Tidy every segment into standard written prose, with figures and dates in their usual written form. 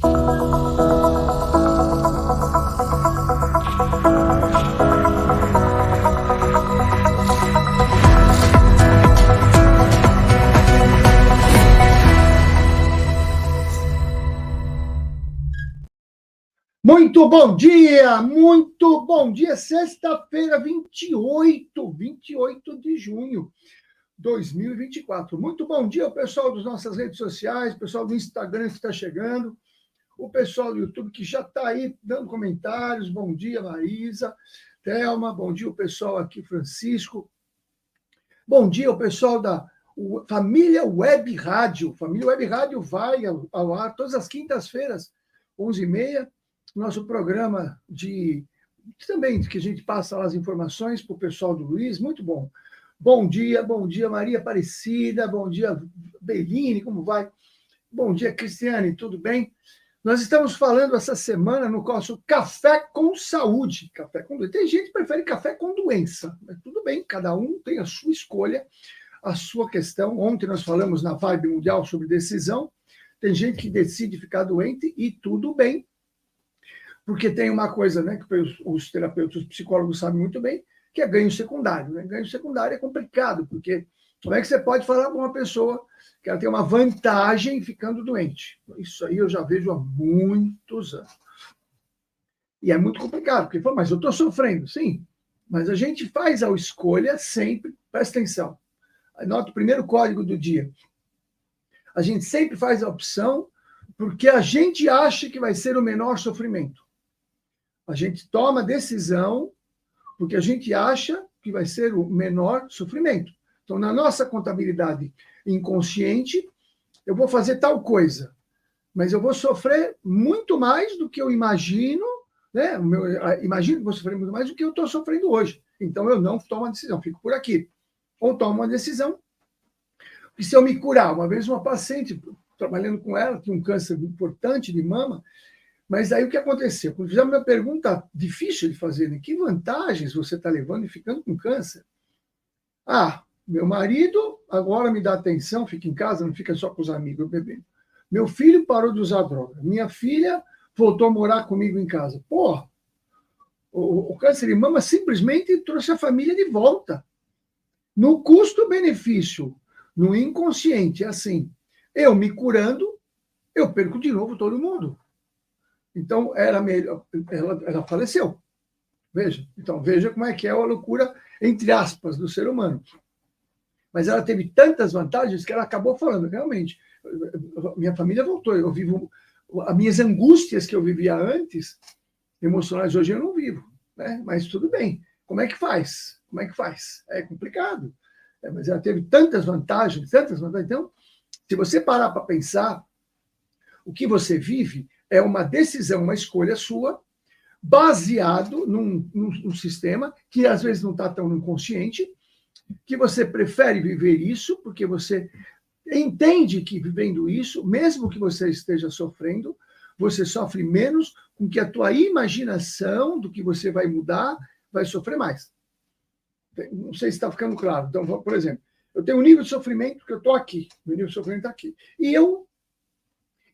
Muito bom dia, sexta-feira, 28 de junho de 2024. Muito bom dia, pessoal das nossas redes sociais, pessoal do Instagram que está chegando, o pessoal do YouTube que já está aí dando comentários. Bom dia, Marisa, Thelma, bom dia o pessoal aqui, Francisco. Bom dia, o pessoal da Família Web Rádio. Família Web Rádio vai ao ar todas as quintas-feiras, 11h30, nosso programa também que a gente passa lá as informações para o pessoal do Luiz, muito bom. Bom dia, Maria Aparecida, bom dia, Beline, como vai? Bom dia, Cristiane, tudo bem? Nós estamos falando essa semana no nosso Café com Saúde. Café com doença. Tem gente que prefere café com doença, mas tudo bem, cada um tem a sua escolha, a sua questão. Ontem nós falamos na Vibe Mundial sobre decisão. Tem gente que decide ficar doente e tudo bem. Porque tem uma coisa, né, que os terapeutas, os psicólogos sabem muito bem, que é ganho secundário. Né? Ganho secundário é complicado, porque como é que você pode falar com uma pessoa que ela tem uma vantagem ficando doente? Isso aí eu já vejo há muitos anos. E é muito complicado, porque, mas eu estou sofrendo, sim. Mas a gente faz a escolha sempre, presta atenção. Anota o primeiro código do dia. A gente sempre faz a opção porque a gente acha que vai ser o menor sofrimento. A gente toma decisão porque a gente acha que vai ser o menor sofrimento. Então, na nossa contabilidade inconsciente, eu vou fazer tal coisa, mas eu vou sofrer muito mais do que eu imagino, né? Imagino que vou sofrer muito mais do que eu estou sofrendo hoje. Então, eu não tomo a decisão, fico por aqui. Ou tomo uma decisão, e se eu me curar, uma vez uma paciente, trabalhando com ela, tinha um câncer importante de mama. Mas aí o que aconteceu? Quando fizemos uma pergunta difícil de fazer, né? Que vantagens você está levando e ficando com câncer? Ah, meu marido agora me dá atenção, fica em casa, não fica só com os amigos bebendo. Meu filho parou de usar droga. Minha filha voltou a morar comigo em casa. Porra, o câncer de mama simplesmente trouxe a família de volta. No custo-benefício, no inconsciente, é assim, eu me curando, eu perco de novo todo mundo. Então, ela faleceu. Veja como é que é a loucura, entre aspas, do ser humano. Mas ela teve tantas vantagens que ela acabou falando, realmente, minha família voltou, eu vivo, as minhas angústias que eu vivia antes, emocionais, hoje eu não vivo, né? Mas tudo bem. Como é que faz? É complicado. Mas ela teve tantas vantagens. Então, se você parar para pensar, o que você vive é uma decisão, uma escolha sua, baseado num sistema que às vezes não está tão inconsciente, que você prefere viver isso, porque você entende que vivendo isso, mesmo que você esteja sofrendo, você sofre menos, com que a tua imaginação do que você vai mudar vai sofrer mais. Não sei se está ficando claro. Então, por exemplo, eu tenho um nível de sofrimento que eu estou aqui, meu nível de sofrimento está aqui. E eu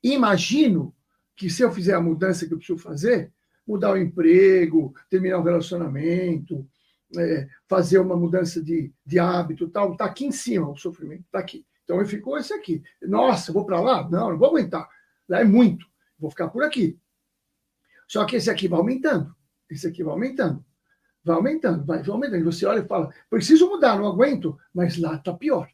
imagino que se eu fizer a mudança que eu preciso fazer, mudar o emprego, terminar o relacionamento, fazer uma mudança de hábito, tal, está aqui em cima o sofrimento, está aqui. Então eu fico esse aqui. Nossa, vou para lá? Não vou aguentar. Lá é muito. Vou ficar por aqui. Só que esse aqui vai aumentando. Esse aqui vai aumentando. Vai aumentando. E você olha e fala, preciso mudar, não aguento, mas lá está pior.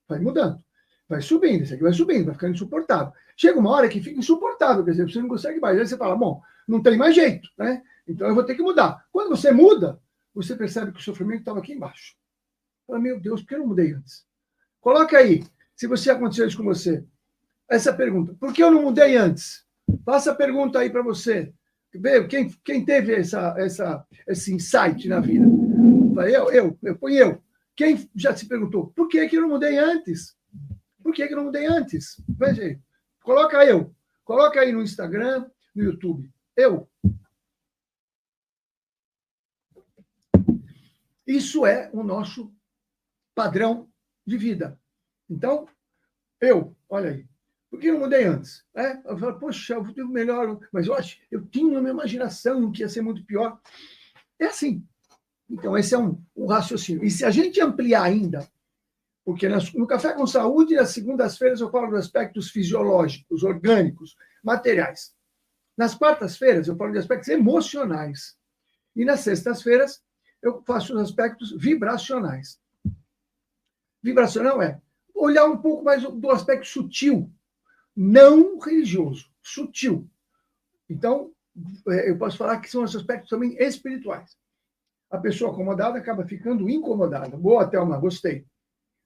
Vai mudando. Vai subindo, esse aqui vai subindo, vai ficando insuportável. Chega uma hora que fica insuportável, quer dizer, você não consegue mais. Aí você fala, bom, não tem mais jeito, né? Então eu vou ter que mudar. Quando você muda, você percebe que o sofrimento estava aqui embaixo. Fala, meu Deus, por que eu não mudei antes? Coloca aí, se você aconteceu isso com você, essa pergunta. Por que eu não mudei antes? Faça a pergunta aí para você. Quem teve esse insight na vida? Eu. Quem já se perguntou, por que eu não mudei antes? Por que eu não mudei antes? Veja aí. Coloca eu. Coloca aí no Instagram, no YouTube. Eu. Isso é o nosso padrão de vida. Então, olha aí. Por que não mudei antes? Eu falo, poxa, eu tenho melhor, mas eu tinha uma imaginação que ia ser muito pior. É assim. Então, esse é um raciocínio. E se a gente ampliar ainda, porque no Café com Saúde, nas segundas-feiras, eu falo dos aspectos fisiológicos, orgânicos, materiais. Nas quartas-feiras, eu falo de aspectos emocionais. E nas sextas-feiras, eu faço os aspectos vibracionais. Vibracional é olhar um pouco mais do aspecto sutil, não religioso, sutil. Então, eu posso falar que são os aspectos também espirituais. A pessoa acomodada acaba ficando incomodada. Boa, Thelma, gostei.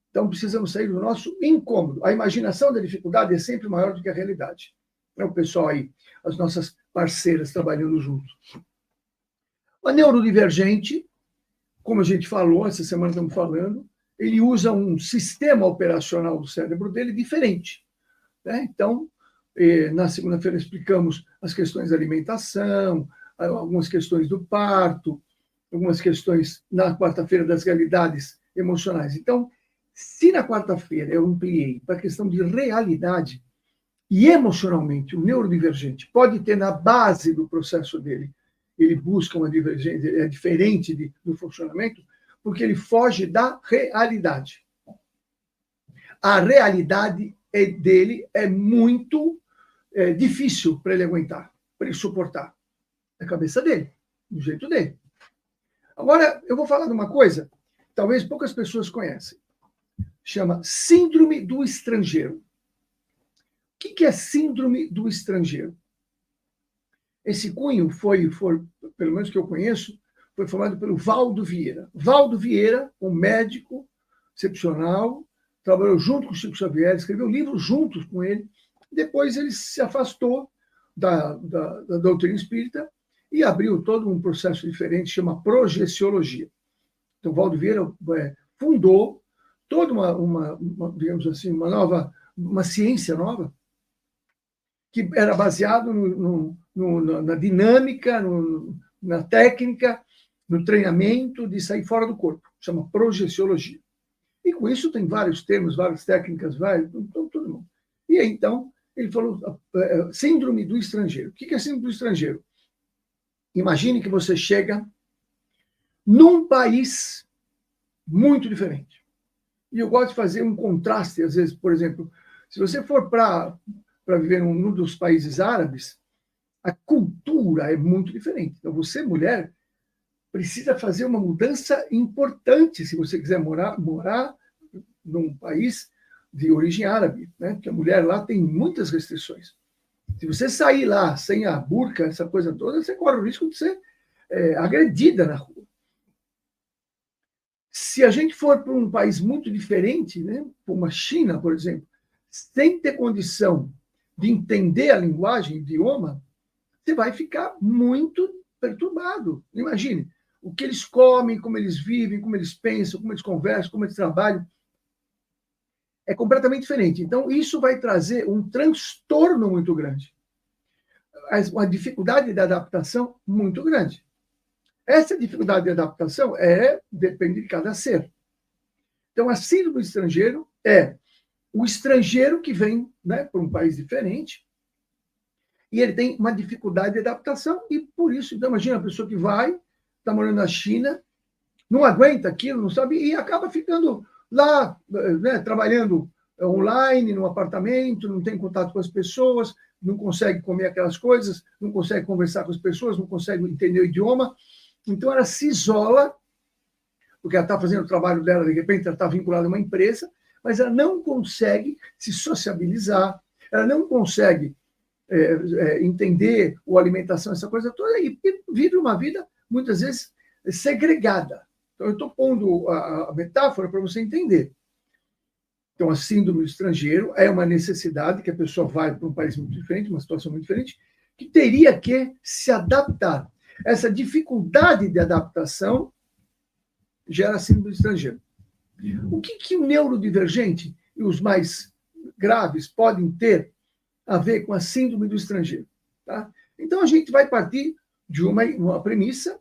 Então, precisamos sair do nosso incômodo. A imaginação da dificuldade é sempre maior do que a realidade. É o pessoal aí, as nossas parceiras trabalhando juntos. O neurodivergente, como a gente falou, essa semana estamos falando, ele usa um sistema operacional do cérebro dele diferente. Né? Então, na segunda-feira explicamos as questões da alimentação, algumas questões do parto, algumas questões na quarta-feira das realidades emocionais. Então, se na quarta-feira eu ampliei para a questão de realidade, e emocionalmente o neurodivergente pode ter na base do processo dele, ele busca uma divergência, é diferente do funcionamento, porque ele foge da realidade. A realidade dele é muito difícil para ele aguentar, para ele suportar. É a cabeça dele, do jeito dele. Agora, eu vou falar de uma coisa, talvez poucas pessoas conhecem. Chama Síndrome do Estrangeiro. O que é Síndrome do Estrangeiro? Esse cunho foi, pelo menos que eu conheço, foi formado pelo Valdo Vieira. Valdo Vieira, um médico excepcional, trabalhou junto com o Chico Xavier, escreveu livros juntos com ele. Depois ele se afastou da doutrina espírita e abriu todo um processo diferente, chama projeciologia. Então, Valdo Vieira fundou toda uma digamos assim, uma ciência nova, que era baseado na dinâmica, na técnica, no treinamento de sair fora do corpo. Chama projeciologia. E com isso tem vários termos, várias técnicas, todo mundo. E aí, então, ele falou síndrome do estrangeiro. O que é síndrome do estrangeiro? Imagine que você chega num país muito diferente. E eu gosto de fazer um contraste, às vezes, por exemplo, se você for para viver num dos países árabes, a cultura é muito diferente. Então, você, mulher, precisa fazer uma mudança importante se você quiser morar num país de origem árabe, né? Porque a mulher lá tem muitas restrições. Se você sair lá sem a burca, essa coisa toda, você corre o risco de ser agredida na rua. Se a gente for para um país muito diferente, né, como a China, por exemplo, sem ter condição de entender a linguagem, o idioma, você vai ficar muito perturbado. Imagine o que eles comem, como eles vivem, como eles pensam, como eles conversam, como eles trabalham. É completamente diferente. Então, isso vai trazer um transtorno muito grande. Uma dificuldade de adaptação muito grande. Essa dificuldade de adaptação depende de cada ser. Então, a síndrome do estrangeiro é o estrangeiro que vem, né, para um país diferente e ele tem uma dificuldade de adaptação e, por isso, então, imagina a pessoa que vai, está morando na China, não aguenta aquilo, não sabe, e acaba ficando lá, né, trabalhando online, num apartamento, não tem contato com as pessoas, não consegue comer aquelas coisas, não consegue conversar com as pessoas, não consegue entender o idioma. Então, ela se isola, porque ela está fazendo o trabalho dela, de repente, ela está vinculada a uma empresa, mas ela não consegue se sociabilizar, ela não consegue entender a alimentação, essa coisa toda, e vive uma vida, muitas vezes, segregada. Então, eu estou pondo a metáfora para você entender. Então, a síndrome do estrangeiro é uma necessidade que a pessoa vai para um país muito diferente, uma situação muito diferente, que teria que se adaptar. Essa dificuldade de adaptação gera síndrome do estrangeiro. O que o neurodivergente e os mais graves podem ter a ver com a síndrome do estrangeiro? Tá? Então, a gente vai partir de uma premissa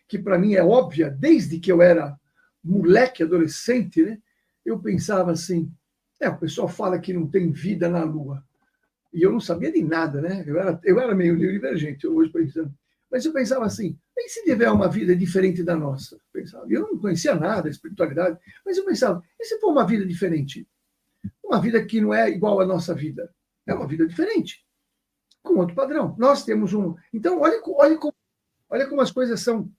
que, para mim, é óbvia, desde que eu era moleque, adolescente, né? Eu pensava assim, o pessoal fala que não tem vida na Lua. E eu não sabia de nada, né? Eu era meio neurodivergente hoje pensando. Mas eu pensava assim, e se tiver uma vida diferente da nossa? Eu pensava, eu não conhecia nada da espiritualidade, mas eu pensava, e se for uma vida diferente? Uma vida que não é igual à nossa vida. É uma vida diferente, com outro padrão. Nós temos um... Então, olha como as coisas são,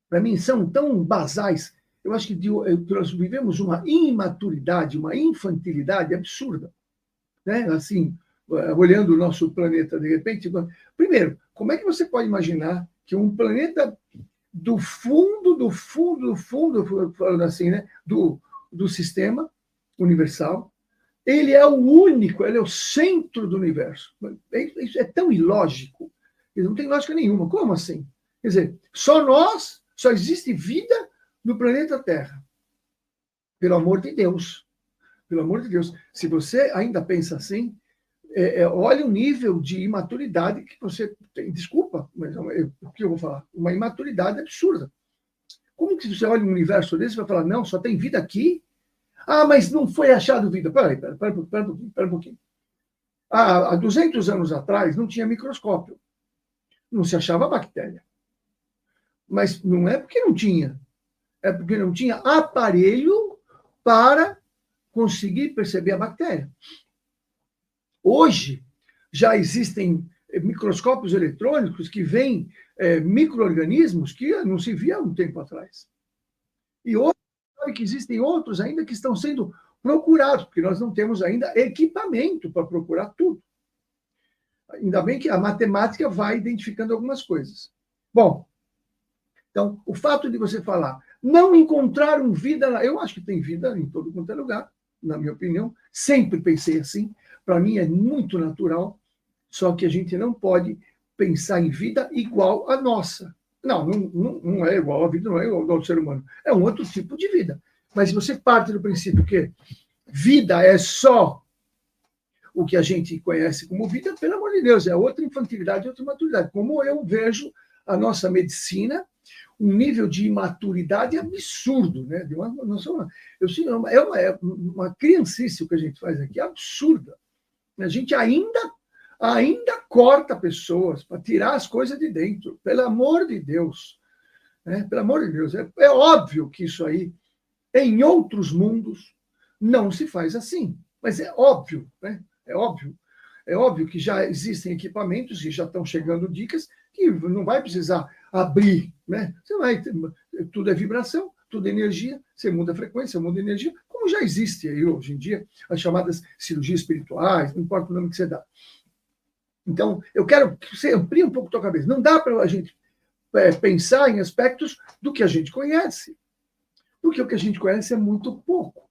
para mim, são tão basais. Eu acho que nós vivemos uma imaturidade, uma infantilidade absurda. Né? Assim, olhando o nosso planeta de repente. Primeiro, como é que você pode imaginar que um planeta do fundo, falando assim, né, do sistema universal, ele é o único, ele é o centro do universo. Isso é tão ilógico, não tem lógica nenhuma. Como assim? Quer dizer, só existe vida no planeta Terra. Pelo amor de Deus. Pelo amor de Deus. Se você ainda pensa assim, olha o nível de imaturidade que você tem. Desculpa, mas o que eu vou falar? Uma imaturidade absurda. Como que você olha um universo desse e vai falar, não, só tem vida aqui? Ah, mas não foi achado vida. Pera um pouquinho. Há 200 anos atrás não tinha microscópio. Não se achava bactéria. Mas não é porque não tinha. É porque não tinha aparelho para conseguir perceber a bactéria. Hoje, já existem microscópios eletrônicos que veem micro-organismos que não se via há um tempo atrás. E hoje, sabe que existem outros ainda que estão sendo procurados, porque nós não temos ainda equipamento para procurar tudo. Ainda bem que a matemática vai identificando algumas coisas. Bom, então, o fato de você falar, não encontraram vida lá, eu acho que tem vida em todo quanto é lugar, na minha opinião, sempre pensei assim, para mim é muito natural, só que a gente não pode pensar em vida igual à nossa. Não é igual, a vida não é igual ao ser humano, é um outro tipo de vida. Mas se você parte do princípio que vida é só o que a gente conhece como vida, pelo amor de Deus, é outra infantilidade, outra maturidade. Como eu vejo a nossa medicina, um nível de imaturidade absurdo, né? É uma criancice o que a gente faz aqui, absurda. A gente ainda corta pessoas para tirar as coisas de dentro, pelo amor de Deus. Né? Pelo amor de Deus. É óbvio que isso aí, em outros mundos, não se faz assim. Mas é óbvio, né? É óbvio. É óbvio que já existem equipamentos e já estão chegando dicas que não vai precisar abrir, né? Tudo é vibração, tudo é energia, você muda a frequência, muda a energia, como já existe aí hoje em dia, as chamadas cirurgias espirituais, não importa o nome que você dá. Então, eu quero que você amplie um pouco a tua cabeça. Não dá para a gente pensar em aspectos do que a gente conhece, porque o que a gente conhece é muito pouco.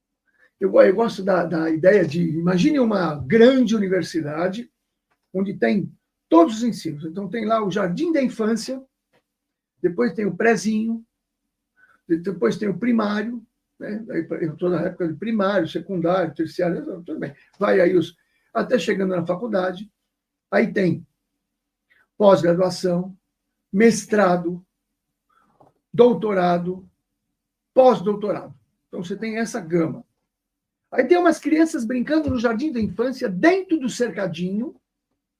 Eu gosto da ideia de, imagine uma grande universidade, onde tem todos os ensinos. Então, tem lá o jardim da infância, depois tem o prézinho, depois tem o primário, né? Eu estou na época de primário, secundário, terciário, tudo bem. Vai aí até chegando na faculdade. Aí tem pós-graduação, mestrado, doutorado, pós-doutorado. Então, você tem essa gama. Aí tem umas crianças brincando no jardim da infância, dentro do cercadinho,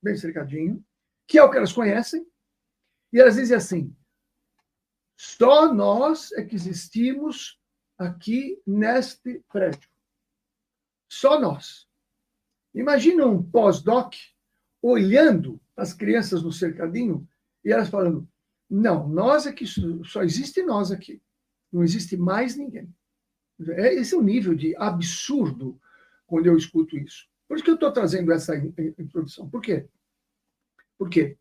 bem cercadinho, que é o que elas conhecem, e elas dizem assim, só nós é que existimos aqui neste prédio. Só nós. Imagina um pós-doc olhando as crianças no cercadinho e elas falando, não, nós é que só existe nós aqui. Não existe mais ninguém. Esse é o nível de absurdo quando eu escuto isso. Por isso que eu estou trazendo essa introdução. Por quê? Porque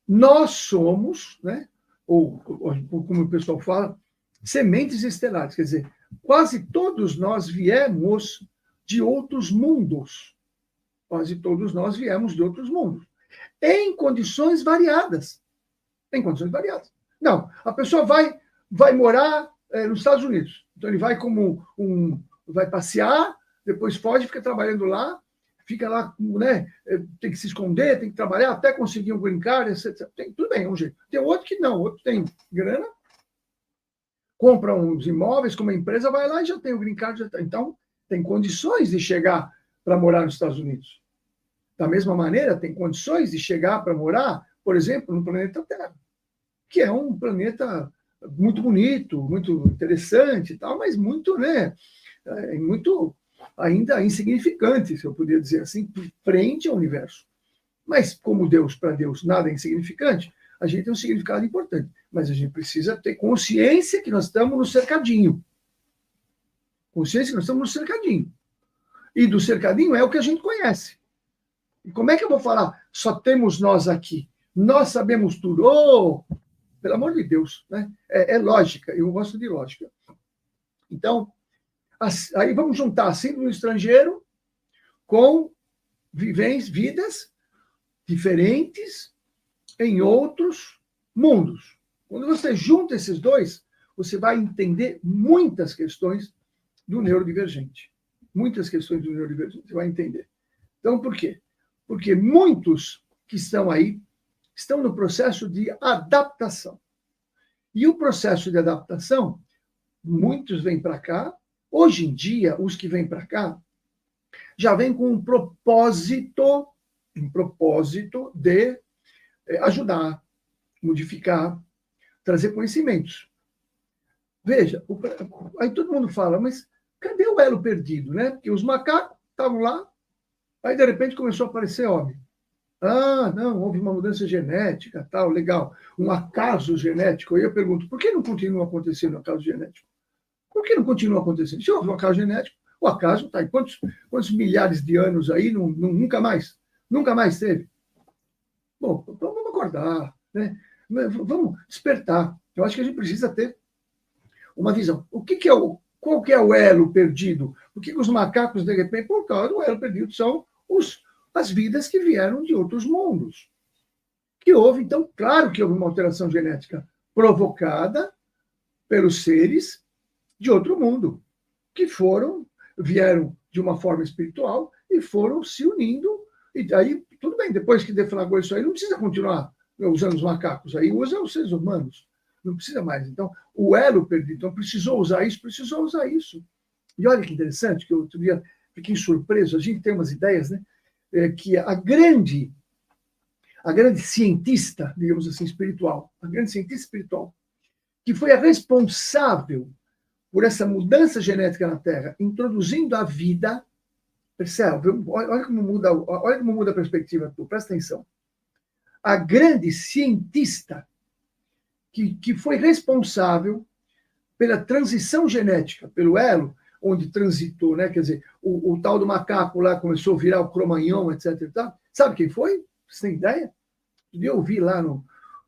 nós somos, né, ou como o pessoal fala, sementes estelares. Quer dizer, quase todos nós viemos de outros mundos. Quase todos nós viemos de outros mundos. Em condições variadas. Em condições variadas. Não, a pessoa vai morar nos Estados Unidos. Então, ele vai vai passear, depois foge, fica trabalhando lá, fica lá, né? Tem que se esconder, tem que trabalhar até conseguir um green card, etc. Tudo bem, é um jeito. Tem outro que não, outro tem grana, compra uns imóveis com uma empresa, vai lá e já tem o green card. Então, tem condições de chegar para morar nos Estados Unidos. da mesma maneira, tem condições de chegar para morar, por exemplo, no planeta Terra, que é um planeta muito bonito, muito interessante, tal, mas muito, né, muito ainda insignificante, se eu poderia dizer assim, frente ao universo. Mas como Deus, para Deus, nada é insignificante, a gente tem um significado importante. Mas a gente precisa ter consciência que nós estamos no cercadinho. Consciência que nós estamos no cercadinho. E do cercadinho é o que a gente conhece. E como é que eu vou falar? Só temos nós aqui. Nós sabemos tudo. Oh, pelo amor de Deus, né? É lógica. Eu gosto de lógica. Então, aí vamos juntar a síndrome do estrangeiro com vidas diferentes em outros mundos. Quando você junta esses dois, você vai entender muitas questões do neurodivergente. Muitas questões do neurodivergente, você vai entender. Então, por quê? Porque muitos que estão aí estão no processo de adaptação. E o processo de adaptação, muitos vêm para cá. Hoje em dia, os que vêm para cá já vêm com um propósito de ajudar, modificar, trazer conhecimentos. Veja, aí todo mundo fala, mas cadê o elo perdido, né? Porque os macacos estavam lá, aí de repente começou a aparecer homem. Ah, não, houve uma mudança genética, tal, legal. Um acaso genético. Aí eu pergunto, por que não continua acontecendo um acaso genético? Por que não continua acontecendo? Se houve um acaso genético, o acaso está em quantos milhares de anos aí, nunca mais teve. Bom, então vamos acordar, né? Vamos despertar. Eu acho que a gente precisa ter uma visão. Qual que é o elo perdido? Por que os macacos, de repente, por causa do elo perdido, são as vidas que vieram de outros mundos. Que houve, então, claro que houve uma alteração genética provocada pelos seres de outro mundo, que vieram de uma forma espiritual e foram se unindo. E daí, tudo bem, depois que deflagrou isso aí, não precisa continuar usando os macacos, aí usa os seres humanos, não precisa mais. Então, o elo perdido, então precisou usar isso. E olha que interessante, que eu outro dia fiquei surpreso, a gente tem umas ideias, né? Que a grande cientista, digamos assim, espiritual, que foi a responsável por essa mudança genética na Terra, introduzindo a vida, percebe? Olha como muda a perspectiva, presta atenção. A grande cientista que foi responsável pela transição genética, pelo elo, onde transitou, né? Quer dizer, o tal do macaco lá começou a virar o cromanhão, etc. E tal. Sabe quem foi? Você tem ideia? Eu vi lá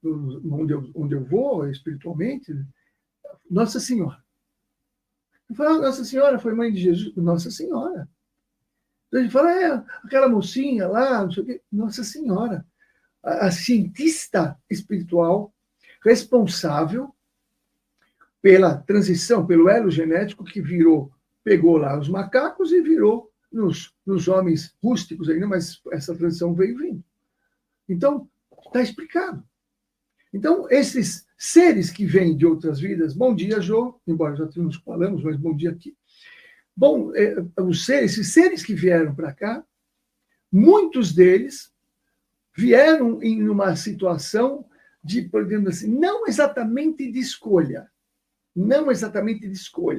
onde eu vou, espiritualmente, Nossa Senhora. Eu falo, Nossa Senhora foi mãe de Jesus. Nossa Senhora. Então a gente fala, aquela mocinha lá, não sei o quê. Nossa Senhora. A cientista espiritual responsável pela transição, pelo elo genético que pegou lá os macacos e virou nos homens rústicos ainda, mas essa transição veio vindo. Então, está explicado. Então, esses seres que vêm de outras vidas, bom dia, Jô, embora já nos falamos, mas bom dia aqui. Bom, esses seres que vieram para cá, muitos deles vieram em uma situação de, podemos assim, não exatamente de escolha.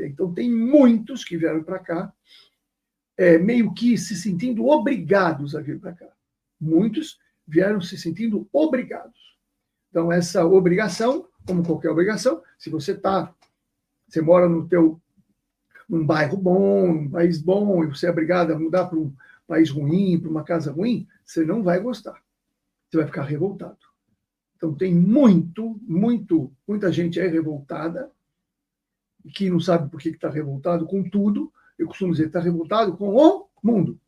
Então, tem muitos que vieram para cá, meio que se sentindo obrigados a vir para cá. Muitos vieram se sentindo obrigados. Então, essa obrigação, como qualquer obrigação, se você mora num bairro bom, num país bom, e você é obrigado a mudar para um país ruim, para uma casa ruim, você não vai gostar. Você vai ficar revoltado. Então, tem muita gente revoltada, que não sabe por que está revoltado com tudo. Eu costumo dizer, está revoltado com o mundo,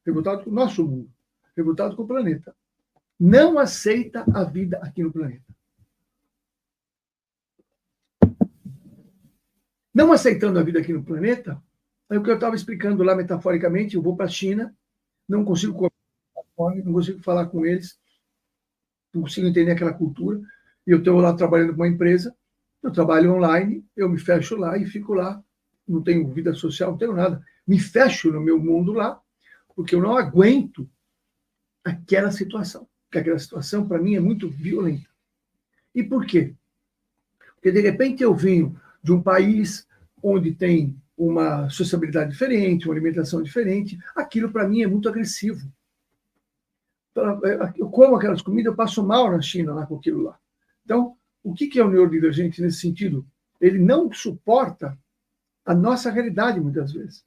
revoltado com o nosso mundo, revoltado com o planeta. Não aceita a vida aqui no planeta. Não aceitando a vida aqui no planeta, é o que eu estava explicando lá metaforicamente, eu vou para a China, não consigo comer, não consigo falar com eles, não consigo entender aquela cultura, e eu estou lá trabalhando com uma empresa, eu trabalho online, eu me fecho lá e fico lá, não tenho vida social, não tenho nada, me fecho no meu mundo lá, porque eu não aguento aquela situação. Porque aquela situação, para mim, é muito violenta. E por quê? Porque, de repente, eu venho de um país onde tem uma sociabilidade diferente, uma alimentação diferente, aquilo, para mim, é muito agressivo. Eu como aquelas comidas, eu passo mal na China lá com aquilo lá. Então, o que é o neurodivergente nesse sentido? Ele não suporta a nossa realidade, muitas vezes.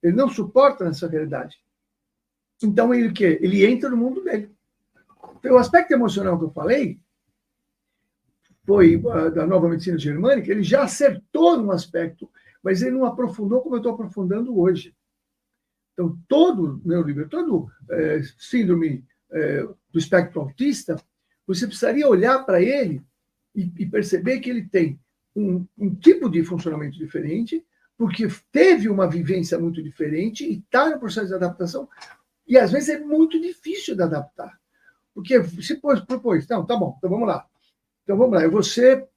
Ele não suporta a nossa realidade. Então, ele quer? Ele entra no mundo dele. Então, o aspecto emocional que eu falei foi da nova medicina germânica, ele já acertou num aspecto, mas ele não aprofundou como eu estou aprofundando hoje. Então, todo neurodivergente, síndrome do espectro autista, você precisaria olhar para ele e perceber que ele tem um tipo de funcionamento diferente, porque teve uma vivência muito diferente e está no processo de adaptação, e às vezes é muito difícil de adaptar. Porque se propôs, não, tá bom, então vamos lá. Então vamos lá, eu vou ser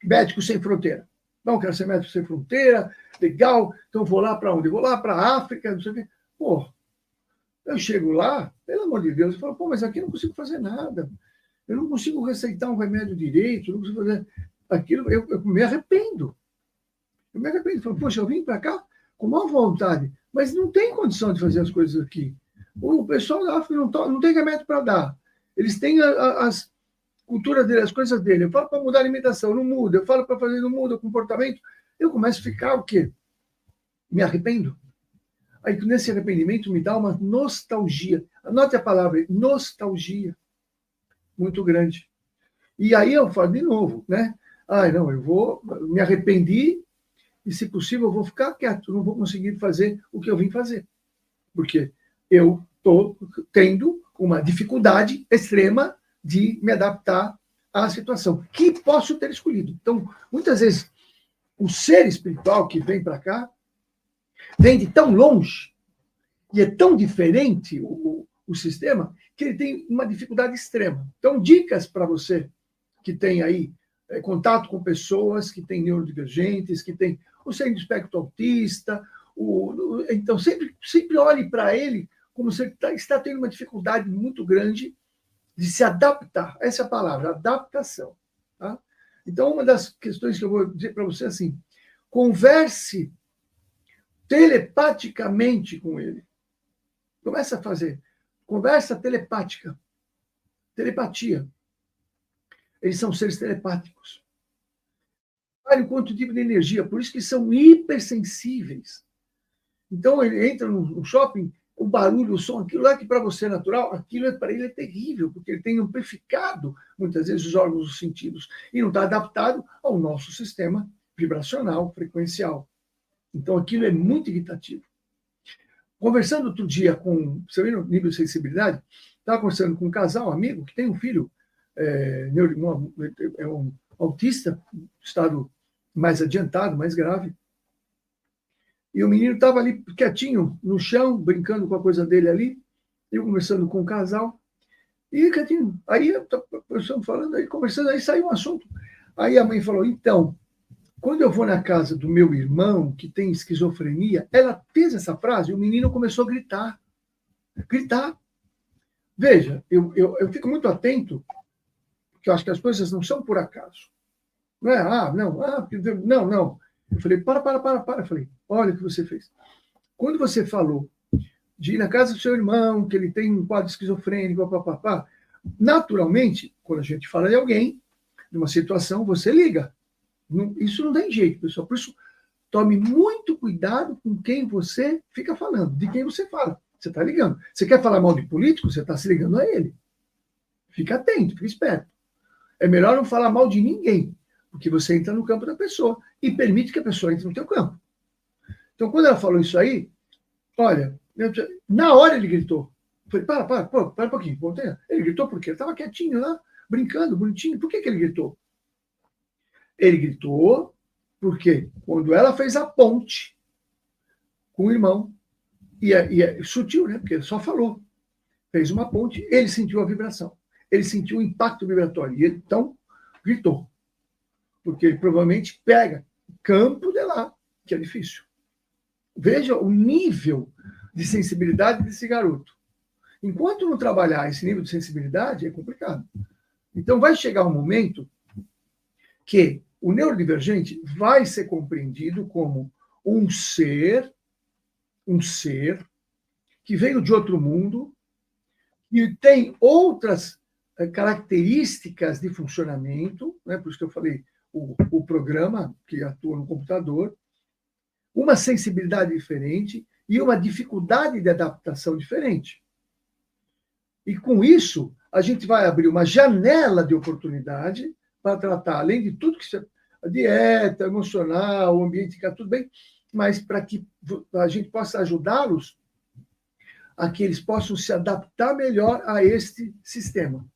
médico sem fronteira. Não, quero ser médico sem fronteira, legal, então vou lá para onde? Vou lá para a África, não sei o quê. Pô, eu chego lá, pelo amor de Deus, eu falo, pô, mas aqui eu não consigo fazer nada. Eu não consigo receitar um remédio direito, eu não consigo fazer aquilo, eu me arrependo. Eu me arrependo. Falo, poxa, eu vim para cá com má vontade, mas não tem condição de fazer as coisas aqui. O pessoal da África não tem remédio para dar. Eles têm as culturas dele, as coisas dele. Eu falo para mudar a alimentação, não muda. Eu falo para fazer, não muda o comportamento. Eu começo a ficar o quê? Me arrependo. Aí, nesse arrependimento, me dá uma nostalgia. Anote a palavra, nostalgia. Muito grande. E aí eu falo de novo, né? Não, eu me arrependi e, se possível, eu vou ficar quieto. Não vou conseguir fazer o que eu vim fazer. Porque eu estou tendo uma dificuldade extrema de me adaptar à situação, que posso ter escolhido. Então, muitas vezes, o ser espiritual que vem para cá vem de tão longe e é tão diferente o sistema que ele tem uma dificuldade extrema. Então, dicas para você que tem aí contato com pessoas que têm neurodivergentes, que têm o síndrome do espectro autista. Então, sempre olhe para ele como se ele está tendo uma dificuldade muito grande de se adaptar. Essa é a palavra, adaptação. Tá? Então, uma das questões que eu vou dizer para você é assim, converse telepaticamente com ele. Começa a fazer conversa telepática. Telepatia. Eles são seres telepáticos. Olha quanto tipo de energia, por isso que são hipersensíveis. Então, ele entra no shopping, o barulho, o som, aquilo lá que para você é natural, aquilo para ele é terrível, porque ele tem amplificado, muitas vezes, os órgãos dos sentidos, e não está adaptado ao nosso sistema vibracional, frequencial. Então, aquilo é muito irritativo. Conversando outro dia com, você vê no nível de sensibilidade, estava conversando com um casal, amigo, que tem um filho, é um autista, estado mais adiantado, mais grave, e o menino estava ali quietinho no chão, brincando com a coisa dele ali, eu conversando com o casal, e quietinho. Aí estamos falando, aí conversando, aí saiu um assunto. Aí a mãe falou, então, quando eu vou na casa do meu irmão, que tem esquizofrenia, ela fez essa frase e o menino começou a gritar. Gritar. Veja, eu fico muito atento, porque eu acho que as coisas não são por acaso. Não é, não. Eu falei, para. Eu falei, olha o que você fez. Quando você falou de ir na casa do seu irmão, que ele tem um quadro esquizofrênico, papapá, naturalmente, quando a gente fala de alguém, numa situação, você liga. Isso não tem jeito, pessoal. Por isso, tome muito cuidado com quem você fica falando, de quem você fala. Você está ligando. Você quer falar mal de político? Você está se ligando a ele. Fica atento, fica esperto. É melhor não falar mal de ninguém, porque você entra no campo da pessoa e permite que a pessoa entre no teu campo. Então, quando ela falou isso aí, olha, na hora ele gritou. Eu falei, para um pouquinho. Ele gritou por quê? Ele estava quietinho lá, brincando, bonitinho. Por que ele gritou? Ele gritou porque quando ela fez a ponte com o irmão, e é sutil, né? Porque ele só falou. Fez uma ponte, ele sentiu a vibração. Ele sentiu o impacto vibratório. E ele, então, gritou. Porque ele provavelmente pega o campo de lá, que é difícil. Veja o nível de sensibilidade desse garoto. Enquanto não trabalhar esse nível de sensibilidade, é complicado. Então, vai chegar um momento que o neurodivergente vai ser compreendido como um ser que veio de outro mundo e tem outras características de funcionamento, né? Por isso que eu falei o programa que atua no computador, uma sensibilidade diferente e uma dificuldade de adaptação diferente. E com isso, a gente vai abrir uma janela de oportunidade para tratar, além de tudo que a dieta, emocional, o ambiente ficar tudo bem, mas para que a gente possa ajudá-los a que eles possam se adaptar melhor a este sistema.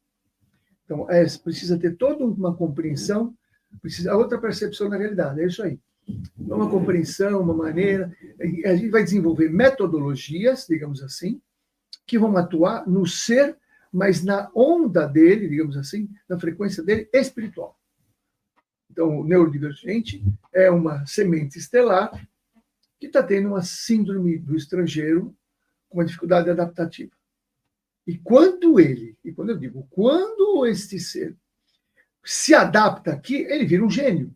Então, precisa ter toda uma compreensão, precisa outra percepção da realidade, é isso aí. Uma compreensão, uma maneira. A gente vai desenvolver metodologias, digamos assim, que vão atuar no ser, mas na onda dele, digamos assim, na frequência dele espiritual. Então, o neurodivergente é uma semente estelar que está tendo uma síndrome do estrangeiro com uma dificuldade adaptativa. E quando eu digo, quando este ser se adapta aqui, ele vira um gênio.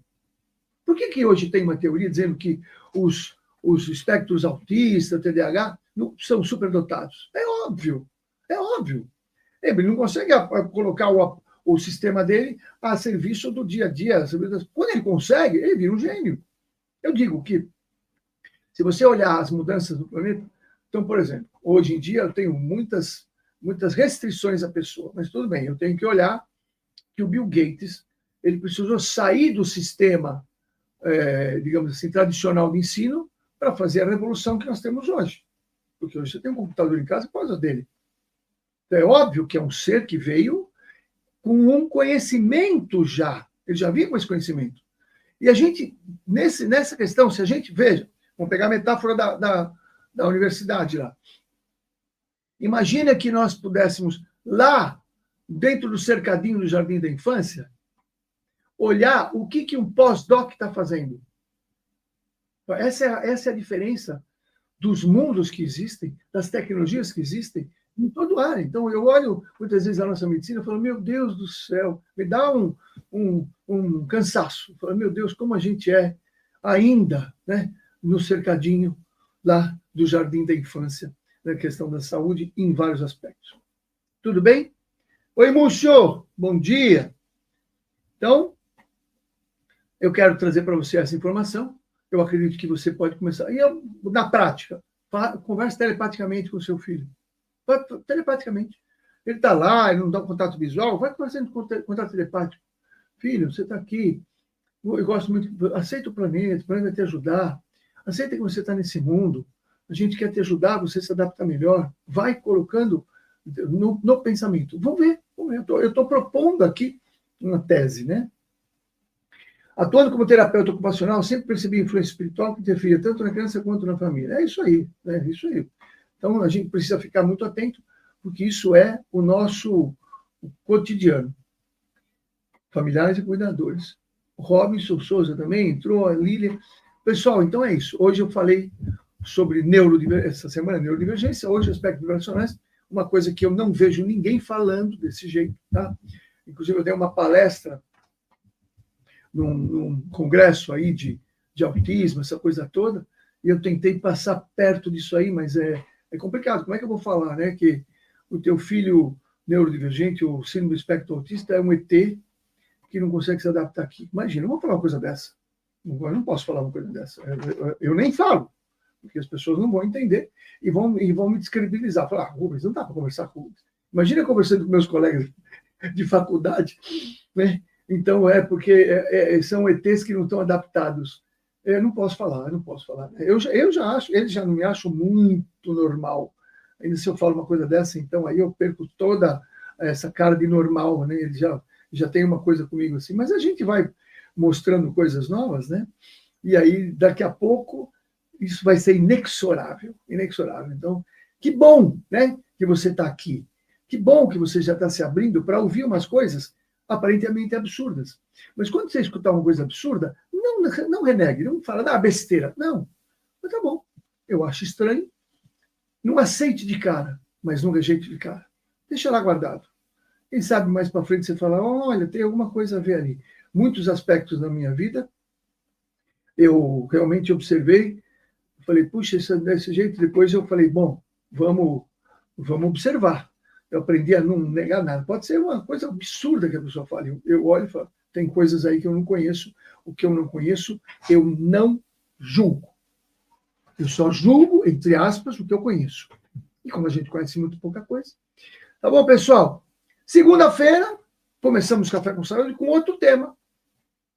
Por que hoje tem uma teoria dizendo que os espectros autistas, TDAH, não, são superdotados? É óbvio. Ele não consegue colocar o sistema dele a serviço do dia a dia. Quando ele consegue, ele vira um gênio. Eu digo que, se você olhar as mudanças do planeta, então, por exemplo, hoje em dia eu tenho muitas restrições à pessoa, mas tudo bem, eu tenho que olhar que o Bill Gates ele precisou sair do sistema, digamos assim, tradicional de ensino para fazer a revolução que nós temos hoje. Porque hoje você tem um computador em casa por causa dele. Então, é óbvio que é um ser que veio com um conhecimento já. Ele já vinha com esse conhecimento. E a gente, nessa questão, se a gente, veja, vamos pegar a metáfora da universidade lá. Imagina que nós pudéssemos, lá, dentro do cercadinho do Jardim da Infância, olhar o que um pós-doc está fazendo. Essa é a diferença dos mundos que existem, das tecnologias que existem, em todo ar. Então, eu olho muitas vezes a nossa medicina e falo, meu Deus do céu, me dá um cansaço. Eu falo, meu Deus, como a gente é ainda, né, no cercadinho lá do Jardim da Infância, na questão da saúde, em vários aspectos. Tudo bem? Oi, Múcio, bom dia. Então, eu quero trazer para você essa informação. Eu acredito que você pode começar. E na prática, converse telepaticamente com o seu filho. Telepaticamente. Ele está lá, ele não dá um contato visual, vai conversando com contato telepático. Filho, você está aqui, eu gosto muito, aceita o planeta vai te ajudar, aceita que você está nesse mundo, a gente quer te ajudar, você se adaptar melhor, vai colocando no pensamento. Vamos ver. Eu estou propondo aqui uma tese, né? Atuando como terapeuta ocupacional, sempre percebi a influência espiritual que interferia tanto na criança quanto na família. É isso aí, né? É isso aí. Então, a gente precisa ficar muito atento, porque isso é o nosso cotidiano. Familiares e cuidadores. O Robinson Souza também entrou, a Lília. Pessoal, então é isso. Hoje eu falei sobre essa semana, neurodivergência, hoje aspectos vibracionais, uma coisa que eu não vejo ninguém falando desse jeito, tá? Inclusive, eu dei uma palestra num congresso aí de autismo, essa coisa toda, e eu tentei passar perto disso aí, mas é complicado. Como é que eu vou falar, né? Que o teu filho neurodivergente, ou síndrome do espectro autista, é um ET que não consegue se adaptar aqui. Imagina, eu vou falar uma coisa dessa. Eu não posso falar uma coisa dessa. Eu nem falo, porque as pessoas não vão entender e vão me descredibilizar. Falar, Rubens, não dá para conversar com o Rubens. Imagina conversando com meus colegas de faculdade, né? Então, porque são ETs que não estão adaptados. Eu não posso falar. Eu já acho, eles já não me acham muito normal. Ainda se eu falo uma coisa dessa, então aí eu perco toda essa cara de normal, né? Eles já tem uma coisa comigo assim. Mas a gente vai mostrando coisas novas, né? E aí, daqui a pouco, isso vai ser inexorável. Então, que bom, né, que você está aqui. Que bom que você já está se abrindo para ouvir umas coisas aparentemente absurdas. Mas quando você escutar uma coisa absurda, não renegue, não fala, besteira. Não. Mas tá bom. Eu acho estranho. Não aceite de cara. mas nunca é jeito de ficar. Deixa lá guardado. Quem sabe mais para frente você fala, olha, tem alguma coisa a ver ali. Muitos aspectos da minha vida eu realmente observei, falei, puxa, isso é desse jeito. Depois eu falei, bom, vamos observar. Eu aprendi a não negar nada. Pode ser uma coisa absurda que a pessoa fale. Eu olho e falo, tem coisas aí que eu não conheço. O que eu não conheço, eu não julgo. Eu só julgo, entre aspas, o que eu conheço. E como a gente conhece muito pouca coisa. Tá bom, pessoal? Segunda-feira, começamos Café com Saúde com outro tema.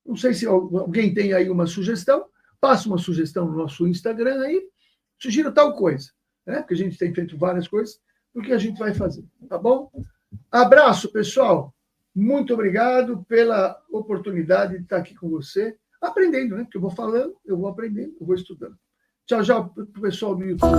Não sei se alguém tem aí uma sugestão. Passa uma sugestão no nosso Instagram aí. Sugira tal coisa. Né? Porque a gente tem feito várias coisas. O que a gente vai fazer. Tá bom? Abraço, pessoal. Muito obrigado pela oportunidade de estar aqui com você. Aprendendo, né? Porque eu vou falando, eu vou aprendendo, eu vou estudando. Tchau, tchau para o pessoal do YouTube.